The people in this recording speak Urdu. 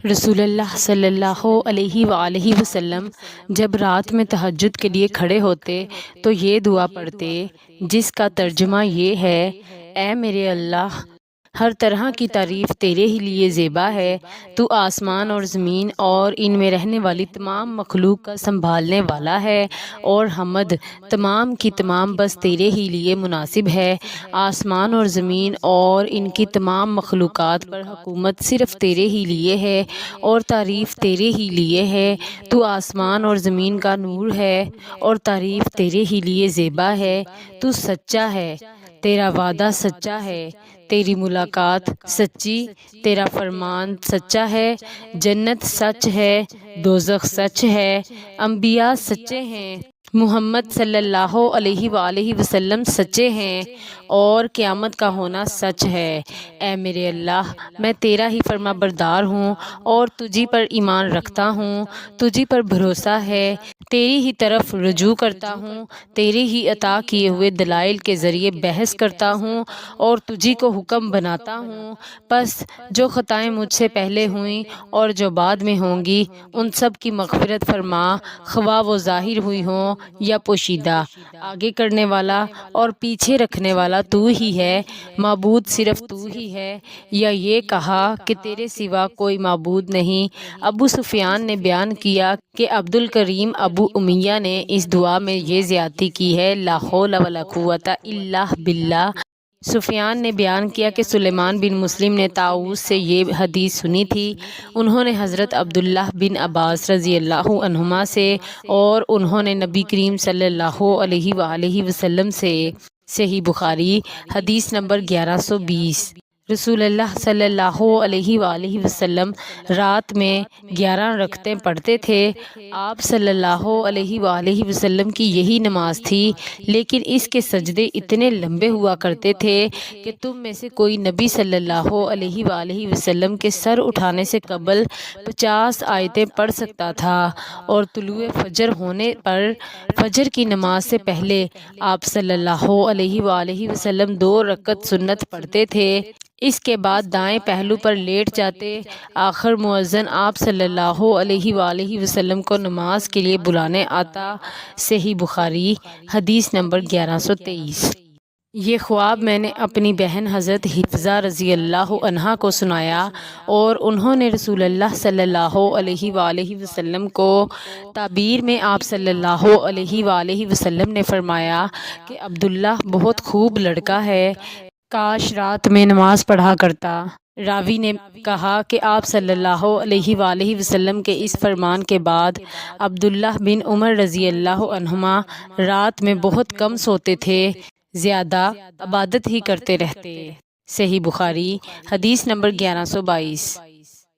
رسول اللہ صلی اللہ علیہ وآلہ وسلم جب رات میں تہجد کے لیے کھڑے ہوتے تو یہ دعا پڑھتے، جس کا ترجمہ یہ ہے: اے میرے اللہ، ہر طرح کی تعریف تیرے ہی لیے زیبا ہے۔ تو آسمان اور زمین اور ان میں رہنے والی تمام مخلوق کا سنبھالنے والا ہے، اور حمد تمام کی تمام بس تیرے ہی لیے مناسب ہے۔ آسمان اور زمین اور ان کی تمام مخلوقات پر حکومت صرف تیرے ہی لیے ہے، اور تعریف تیرے ہی لیے ہے۔ تو آسمان اور زمین کا نور ہے، اور تعریف تیرے ہی لیے زیبا ہے۔ تو سچا ہے، تیرا وعدہ سچا ہے، تیری ملاقات سچی، تیرا فرمان سچا ہے، جنت سچ ہے، دوزخ سچ ہے، انبیاء سچے ہیں، محمد صلی اللہ علیہ وآلہ وسلم سچے ہیں، اور قیامت کا ہونا سچ ہے۔ اے میرے اللہ، میں تیرا ہی فرما بردار ہوں اور تجھی پر ایمان رکھتا ہوں، تجھی پر بھروسہ ہے، تیری ہی طرف رجوع کرتا ہوں، تیرے ہی عطا کیے ہوئے دلائل کے ذریعے بحث کرتا ہوں اور تجھی کو حکم بناتا ہوں۔ پس جو خطائیں مجھ سے پہلے ہوئیں اور جو بعد میں ہوں گی، ان سب کی مغفرت فرما، خواہ وہ ظاہر ہوئی ہوں یا پوشیدہ۔ آگے کرنے والا اور پیچھے رکھنے والا تو ہی ہے، معبود صرف تو ہی ہے، یا یہ کہا کہ تیرے سوا کوئی معبود نہیں۔ ابو سفیان نے بیان کیا کہ عبد الکریم ابو امیہ نے اس دعا میں یہ زیادتی کی ہے: لا حول ولا قوۃ الا باللہ۔ سفیان نے بیان کیا کہ سلیمان بن مسلم نے طاؤوس سے یہ حدیث سنی تھی۔ انہوں نے حضرت عبداللہ بن عباس رضی اللہ عنہما سے، اور انہوں نے نبی کریم صلی اللہ علیہ وآلہ وسلم سے۔ صحیح بخاری، حدیث نمبر 1120۔ رسول اللہ صلی اللہ علیہ وآلہ وسلم رات میں 11 رکعتیں پڑھتے تھے۔ آپ صلی اللہ علیہ وآلہ وسلم کی یہی نماز تھی، لیکن اس کے سجدے اتنے لمبے ہوا کرتے تھے کہ تم میں سے کوئی نبی صلی اللہ علیہ وآلہ وسلم کے سر اٹھانے سے قبل 50 آیتیں پڑھ سکتا تھا، اور طلوع فجر ہونے پر فجر کی نماز سے پہلے آپ صلی اللہ علیہ وآلہ وسلم 2 رکعت سنت پڑھتے تھے۔ اس کے بعد دائیں پہلو پر لیٹ جاتے۔ آخر مؤذن آپ صلی اللہ علیہ وآلہ وسلم کو نماز کے لیے بلانے آتا۔ صحیح بخاری، حدیث نمبر 1123۔ یہ خواب میں نے اپنی بہن حضرت حفصہ رضی اللہ عنہا کو سنایا، اور انہوں نے رسول اللہ صلی اللہ علیہ وآلہ وسلم کو تعبیر میں آپ صلی اللہ علیہ وآلہ وسلم نے فرمایا کہ عبداللہ بہت خوب لڑکا ہے، کاش رات میں نماز پڑھا کرتا۔ راوی نے کہا کہ آپ صلی اللہ علیہ وآلہ وسلم کے اس فرمان کے بعد عبداللہ بن عمر رضی اللہ عنہما رات میں بہت کم سوتے تھے، زیادہ عبادت ہی کرتے رہتے۔ صحیح بخاری، حدیث نمبر 1122۔